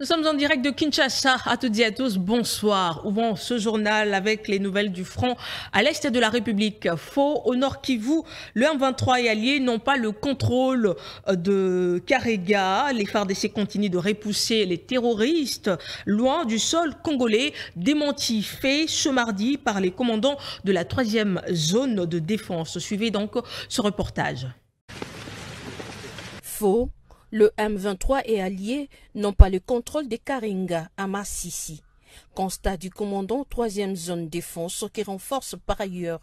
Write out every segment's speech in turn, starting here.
Nous sommes en direct de Kinshasa. À toutes et à tous, bonsoir. Ouvrons ce journal avec les nouvelles du front à l'est de la République. Faux au nord Kivu, le M23 et alliés n'ont pas le contrôle de Karega. Les FARDC continuent de repousser les terroristes loin du sol congolais. Démenti fait ce mardi par les commandants de la 3e zone de défense. Suivez donc ce reportage. Faux. Le M23 et alliés n'ont pas le contrôle de Karenga à Massissi. Constat du commandant 3e zone défense qui renforce par ailleurs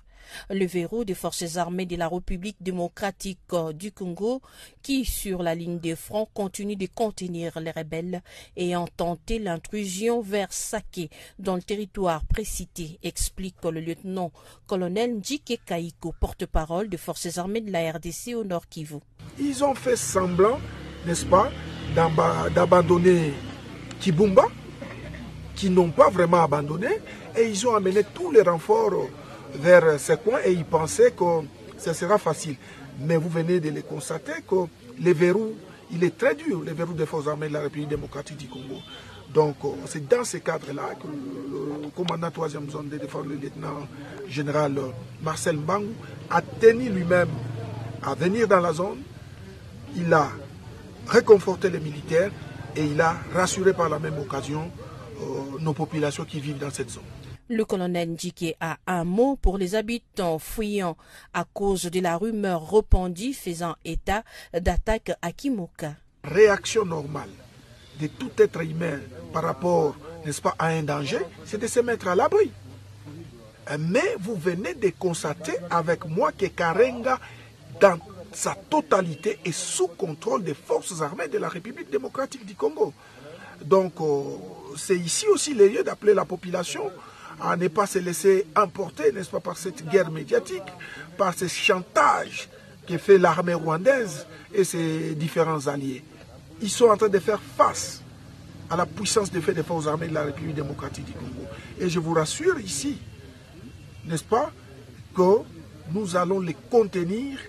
le verrou des forces armées de la République démocratique du Congo qui, sur la ligne des fronts, continue de contenir les rebelles ayant tenté l'intrusion vers Saké dans le territoire précité, explique le lieutenant-colonel Njike Kaiko, porte-parole des forces armées de la RDC au Nord Kivu. Ils ont fait semblant, n'est-ce pas, d'abandonner Kibumba, qui n'ont pas vraiment abandonné, et ils ont amené tous les renforts vers ces coins et ils pensaient que ce sera facile. Mais vous venez de le constater que le verrou, il est très dur, le verrou des forces armées de la République démocratique du Congo. Donc c'est dans ce cadre-là que le commandant 3e zone de défense, le lieutenant général Marcel Mbangou, a tenu lui-même à venir dans la zone. Il a réconforté les militaires et il a rassuré par la même occasion nos populations qui vivent dans cette zone. Le colonel Ndjike a un mot pour les habitants fuyant à cause de la rumeur répandue faisant état d'attaques à Kimoka. Réaction normale de tout être humain par rapport, n'est-ce pas, à un danger, c'est de se mettre à l'abri. Mais vous venez de constater avec moi que Karenga, dans sa totalité, est sous contrôle des forces armées de la République démocratique du Congo. Donc, c'est ici aussi le lieu d'appeler la population à ne pas se laisser emporter, n'est-ce pas, par cette guerre médiatique, par ce chantage que fait l'armée rwandaise et ses différents alliés. Ils sont en train de faire face à la puissance de fait des forces armées de la République démocratique du Congo. Et je vous rassure ici, n'est-ce pas, que nous allons les contenir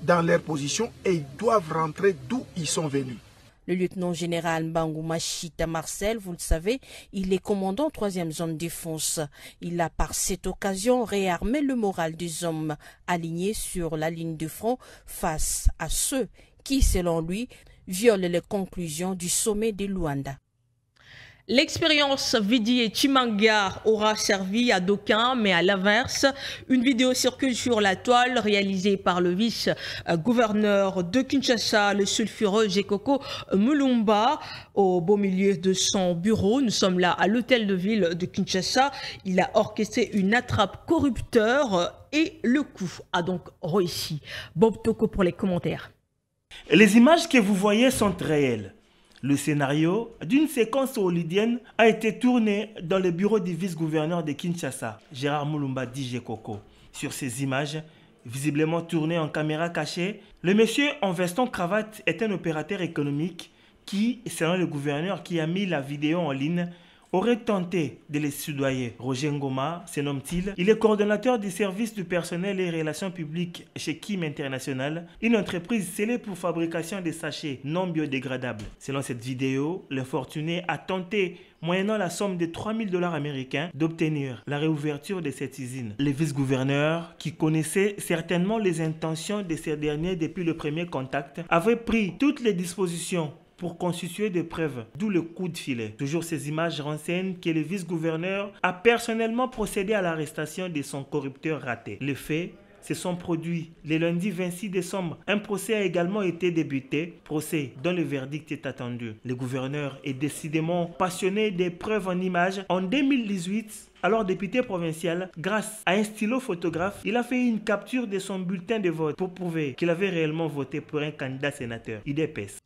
dans leur position et ils doivent rentrer d'où ils sont venus. Le lieutenant-général Mbangou Machita Marcel, vous le savez, il est commandant 3e zone défense. Il a par cette occasion réarmé le moral des hommes alignés sur la ligne de front face à ceux qui, selon lui, violent les conclusions du sommet de Luanda. L'expérience Vidi et Chimanga aura servi à d'aucuns, mais à l'inverse, une vidéo circule sur la toile réalisée par le vice-gouverneur de Kinshasa, le sulfureux Gekoko Mulumba, au beau milieu de son bureau. Nous sommes là à l'hôtel de ville de Kinshasa. Il a orchestré une attrape corrupteur et le coup a donc réussi. Bob Toko pour les commentaires. Les images que vous voyez sont réelles. Le scénario d'une séquence holydienne a été tourné dans le bureau du vice-gouverneur de Kinshasa, Gérard Mulumba dit Gekoko. Sur ces images, visiblement tournées en caméra cachée, le monsieur en veston-cravate est un opérateur économique qui, selon le gouverneur qui a mis la vidéo en ligne, aurait tenté de les soudoyer. Roger Ngoma, se nomme-t-il. Il est coordonnateur du service du personnel et relations publiques chez Kim International, une entreprise scellée pour fabrication de sachets non biodégradables. Selon cette vidéo, l'infortuné a tenté, moyennant la somme de 3 000 $ américains, d'obtenir la réouverture de cette usine. Le vice-gouverneur, qui connaissait certainement les intentions de ces derniers depuis le premier contact, avait pris toutes les dispositions pour constituer des preuves, d'où le coup de filet. Toujours ces images renseignent que le vice-gouverneur a personnellement procédé à l'arrestation de son corrupteur raté. Les faits se sont produits le lundi 26 décembre. Un procès a également été débuté, procès dont le verdict est attendu. Le gouverneur est décidément passionné des preuves en images. En 2018, alors député provincial, grâce à un stylo photographe, il a fait une capture de son bulletin de vote pour prouver qu'il avait réellement voté pour un candidat sénateur, UDPS.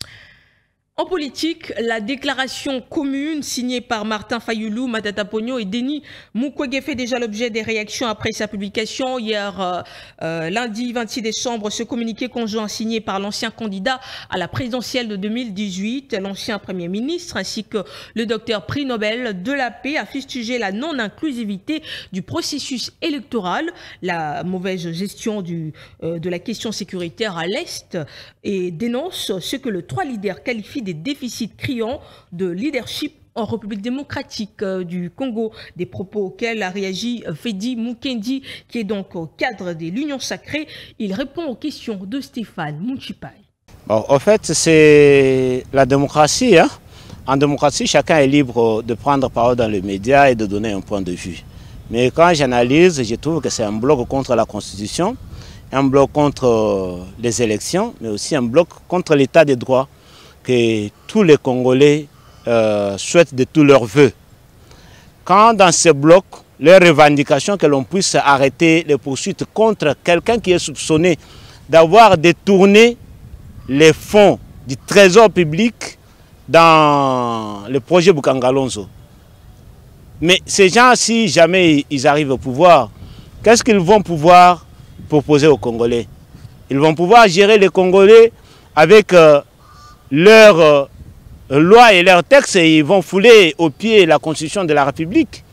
En politique, la déclaration commune signée par Martin Fayulu, Matata Ponyo et Denis Mukwege fait déjà l'objet des réactions après sa publication. Hier, lundi 26 décembre, ce communiqué conjoint signé par l'ancien candidat à la présidentielle de 2018, l'ancien Premier ministre, ainsi que le docteur prix Nobel de la paix, a fustigé la non-inclusivité du processus électoral, la mauvaise gestion de la question sécuritaire à l'Est et dénonce ce que le 3 leaders qualifient des déficits criants de leadership en République démocratique du Congo, des propos auxquels a réagi Fedi Mukendi, qui est donc au cadre de l'Union sacrée. Il répond aux questions de Stéphane Munchipai. Bon, en fait, c'est la démocratie. Hein? En démocratie, chacun est libre de prendre parole dans les médias et de donner un point de vue. Mais quand j'analyse, je trouve que c'est un bloc contre la Constitution, un bloc contre les élections, mais aussi un bloc contre l'état des droits que tous les Congolais souhaitent de tous leurs vœux. Quand dans ce bloc, les revendications que l'on puisse arrêter les poursuites contre quelqu'un qui est soupçonné d'avoir détourné les fonds du trésor public dans le projet Bukangalonzo. Mais ces gens, si jamais ils arrivent au pouvoir, qu'est-ce qu'ils vont pouvoir proposer aux Congolais? Ils vont pouvoir gérer les Congolais avec leurs lois et leurs textes et ils vont fouler aux pieds la Constitution de la République.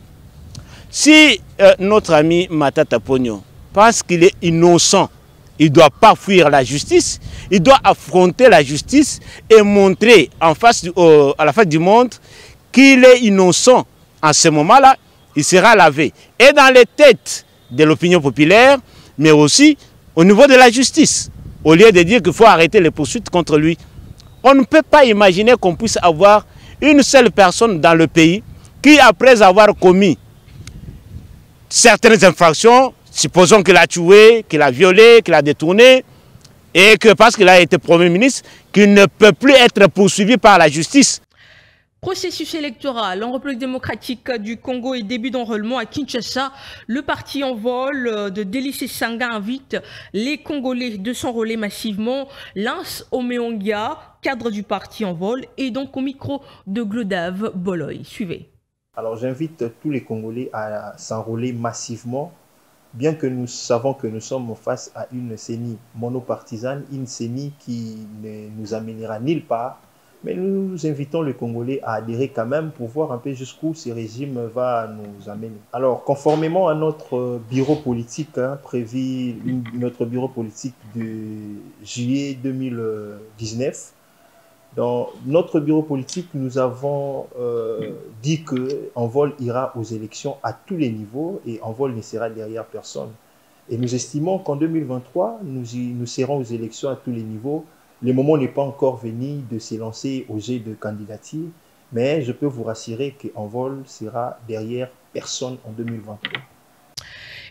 Si notre ami Matata Ponyo pense qu'il est innocent, il ne doit pas fuir la justice, il doit affronter la justice et montrer à la face du monde qu'il est innocent. En ce moment-là, il sera lavé. Et dans les têtes de l'opinion populaire, mais aussi au niveau de la justice. Au lieu de dire qu'il faut arrêter les poursuites contre lui. On ne peut pas imaginer qu'on puisse avoir une seule personne dans le pays qui, après avoir commis certaines infractions, supposons qu'il a tué, qu'il a violé, qu'il a détourné, et que parce qu'il a été Premier ministre, qu'il ne peut plus être poursuivi par la justice. Processus électoral en République démocratique du Congo et début d'enrôlement à Kinshasa. Le parti en vol de Délice Sanga invite les Congolais de s'enrôler massivement. Lance Omeongia, cadre du parti en vol, et donc au micro de Glodave Boloy. Suivez. Alors j'invite tous les Congolais à s'enrôler massivement, bien que nous savons que nous sommes face à une CENI monopartisane, une CENI qui ne nous amènera nulle part. Mais nous invitons les Congolais à adhérer quand même pour voir un peu jusqu'où ce régime va nous amener. Alors, conformément à notre bureau politique, prévu notre bureau politique de juillet 2019, dans notre bureau politique, nous avons dit qu'Envol ira aux élections à tous les niveaux et Envol ne sera derrière personne. Et nous estimons qu'en 2023, nous serons aux élections à tous les niveaux. Le moment n'est pas encore venu de s'élancer au jet de candidature, mais je peux vous rassurer qu'Envol sera derrière personne en 2023.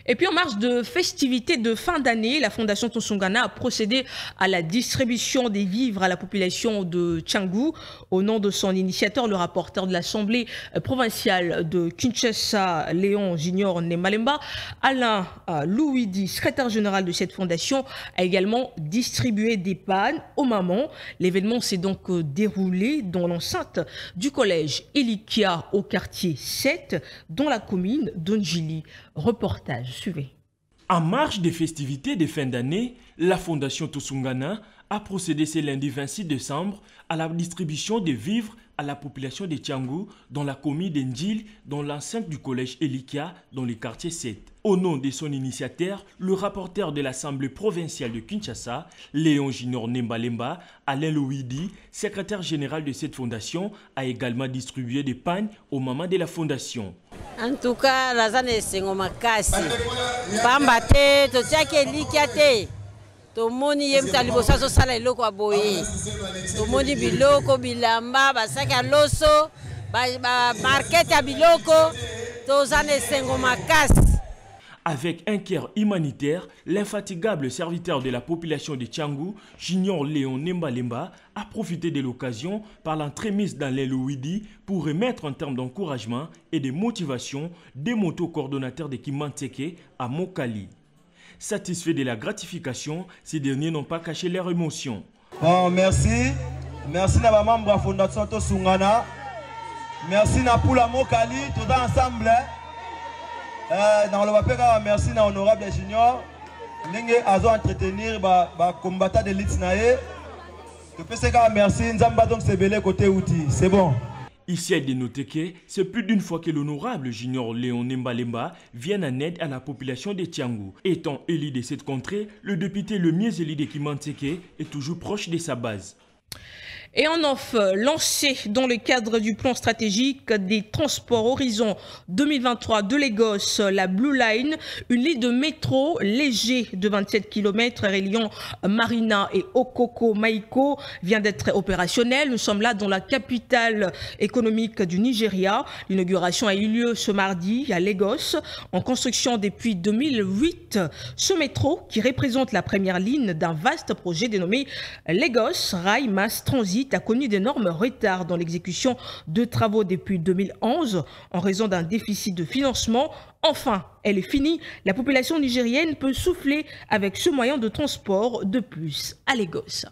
Et puis en marge de festivités de fin d'année, la Fondation Tosungana a procédé à la distribution des vivres à la population de Tchangou. Au nom de son initiateur, le rapporteur de l'Assemblée provinciale de Kinshasa, Léon Junior Nemalemba, Alain Louidi, secrétaire général de cette fondation, a également distribué des pannes aux mamans. L'événement s'est donc déroulé dans l'enceinte du collège Elikia au quartier 7, dans la commune d'Ondjili. Reportage. Suivez. En marge des festivités de fin d'année, la Fondation Tosungana a procédé ce lundi 26 décembre à la distribution des vivres à la population de Tchangou dans la commune d'Ndjil, dans l'enceinte du collège Elikia, dans le quartier 7. Au nom de son initiateur, le rapporteur de l'Assemblée provinciale de Kinshasa, Léon Junior Nemalemba, Alain Louidi, secrétaire général de cette fondation, a également distribué des pannes aux mamans de la fondation. En tout cas, la zone est sengomakasi. Pambate, to tiake likiate. To moni yemta libosa so sala iloko aboye. To moni biloko bilamba basaka loso, ba market ya biloko, to zane sengomakasi. Avec un cœur humanitaire, l'infatigable serviteur de la population de Tchangou, Junior Léon Nemalemba, a profité de l'occasion par l'entremise dans les Louidi pour remettre en termes d'encouragement et de motivation des motos-coordonnateurs de Kimanteke à Mokali. Satisfaits de la gratification, ces derniers n'ont pas caché leur émotion. Bon, merci. Merci à la membre de la Fondation Tosungana. Merci à Poula Mokali, tout ensemble. Dans le papier, merci à l'honorable Junior. Nous avons entretenir les combattants de l'Itsnae. Merci, c'est bon. Ici, elle de noter que c'est plus d'une fois que l'honorable Junior Léon Nemalemba vient en aide à la population de Tchangou. Étant élu de cette contrée, le député le mieux élu de Kimanteke est toujours proche de sa base. Et en off, lancé dans le cadre du plan stratégique des transports Horizon 2023 de Lagos, la Blue Line, une ligne de métro léger de 27 km reliant Marina et Okoko Maiko vient d'être opérationnelle. Nous sommes là dans la capitale économique du Nigeria. L'inauguration a eu lieu ce mardi à Lagos, en construction depuis 2008. Ce métro, qui représente la première ligne d'un vaste projet dénommé Lagos Rail Mass Transit, a connu d'énormes retards dans l'exécution de travaux depuis 2011 en raison d'un déficit de financement. Enfin, elle est finie. La population nigérienne peut souffler avec ce moyen de transport de plus à Lagos.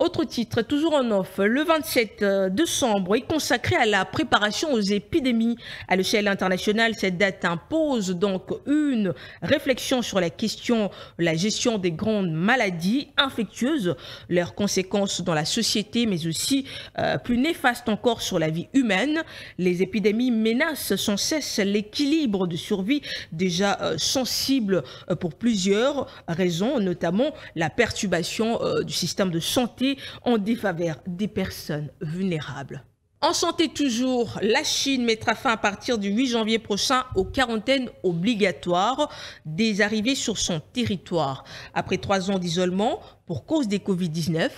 Autre titre, toujours en off, le 27 décembre est consacré à la préparation aux épidémies. À l'échelle internationale, cette date impose donc une réflexion sur la question de la gestion des grandes maladies infectieuses, leurs conséquences dans la société, mais aussi plus néfastes encore sur la vie humaine. Les épidémies menacent sans cesse l'équilibre de survie déjà sensible pour plusieurs raisons, notamment la perturbation du système de santé en défaveur des personnes vulnérables. En santé toujours, la Chine mettra fin à partir du 8 janvier prochain aux quarantaines obligatoires des arrivées sur son territoire. Après 3 ans d'isolement pour cause des Covid-19,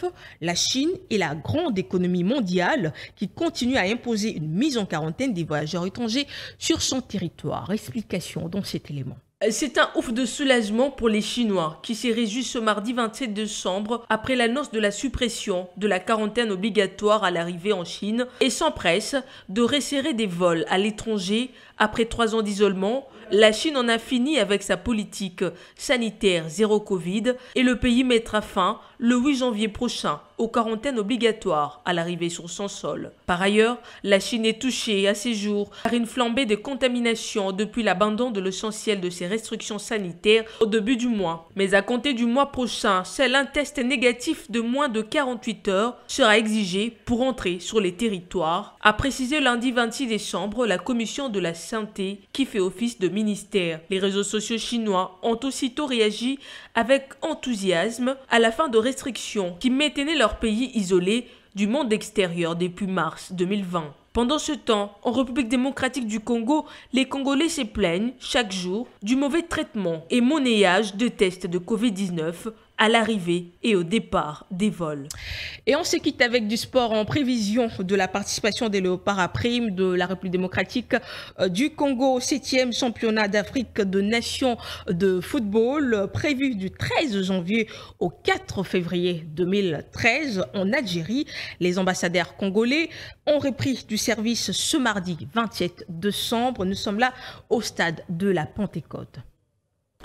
la Chine est la grande économie mondiale qui continue à imposer une mise en quarantaine des voyageurs étrangers sur son territoire. Explication dans cet élément. C'est un ouf de soulagement pour les Chinois qui s'est réjoui ce mardi 27 décembre après l'annonce de la suppression de la quarantaine obligatoire à l'arrivée en Chine et s'empresse de resserrer des vols à l'étranger. Après 3 ans d'isolement, la Chine en a fini avec sa politique sanitaire zéro Covid et le pays mettra fin le 8 janvier prochain aux quarantaines obligatoires à l'arrivée sur son sol. Par ailleurs, la Chine est touchée à ces jours par une flambée de contamination depuis l'abandon de l'essentiel de ses restrictions sanitaires au début du mois. Mais à compter du mois prochain, seul un test négatif de moins de 48 heures sera exigé pour entrer sur les territoires, a précisé lundi 26 décembre la commission de la santé qui fait office de ministère. Les réseaux sociaux chinois ont aussitôt réagi avec enthousiasme à la fin de restrictions qui maintenaient leur pays isolé du monde extérieur depuis mars 2020. Pendant ce temps, en République démocratique du Congo, les Congolais se plaignent chaque jour du mauvais traitement et monnayage de tests de Covid-19 à l'arrivée et au départ des vols. Et on se quitte avec du sport en prévision de la participation des Léopards à prime de la République démocratique du Congo au 7e championnat d'Afrique de nations de football prévu du 13 janvier au 4 février 2013 en Algérie. Les ambassadeurs congolais ont repris du service ce mardi 27 décembre. Nous sommes là au stade de la Pentecôte.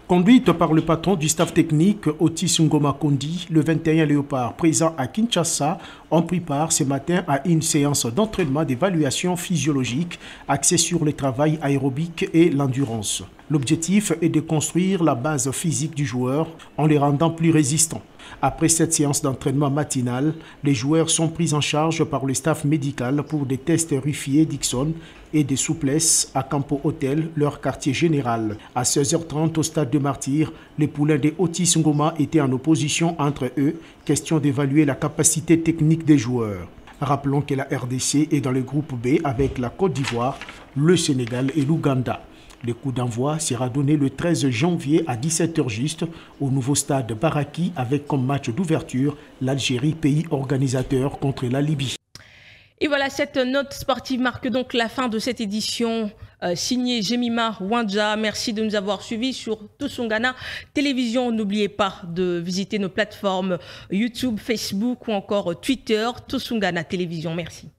Conduite par le patron du staff technique Otis Ngoma Kondi, le 21 Léopard présent à Kinshasa ont pris part ce matin à une séance d'entraînement d'évaluation physiologique axée sur le travail aérobique et l'endurance. L'objectif est de construire la base physique du joueur en les rendant plus résistants. Après cette séance d'entraînement matinale, les joueurs sont pris en charge par le staff médical pour des tests Ruffier-Dixon et des souplesses à Campo Hotel, leur quartier général. À 16h30 au stade de Martyrs, les poulains de Otis Ngoma étaient en opposition entre eux, question d'évaluer la capacité technique des joueurs. Rappelons que la RDC est dans le groupe B avec la Côte d'Ivoire, le Sénégal et l'Ouganda. Le coup d'envoi sera donné le 13 janvier à 17h juste au nouveau stade Baraki avec comme match d'ouverture l'Algérie, pays organisateur contre la Libye. Et voilà, cette note sportive marque donc la fin de cette édition signée Jemima Wanja. Merci de nous avoir suivis sur Tosungana Télévision. N'oubliez pas de visiter nos plateformes YouTube, Facebook ou encore Twitter, Tosungana Télévision. Merci.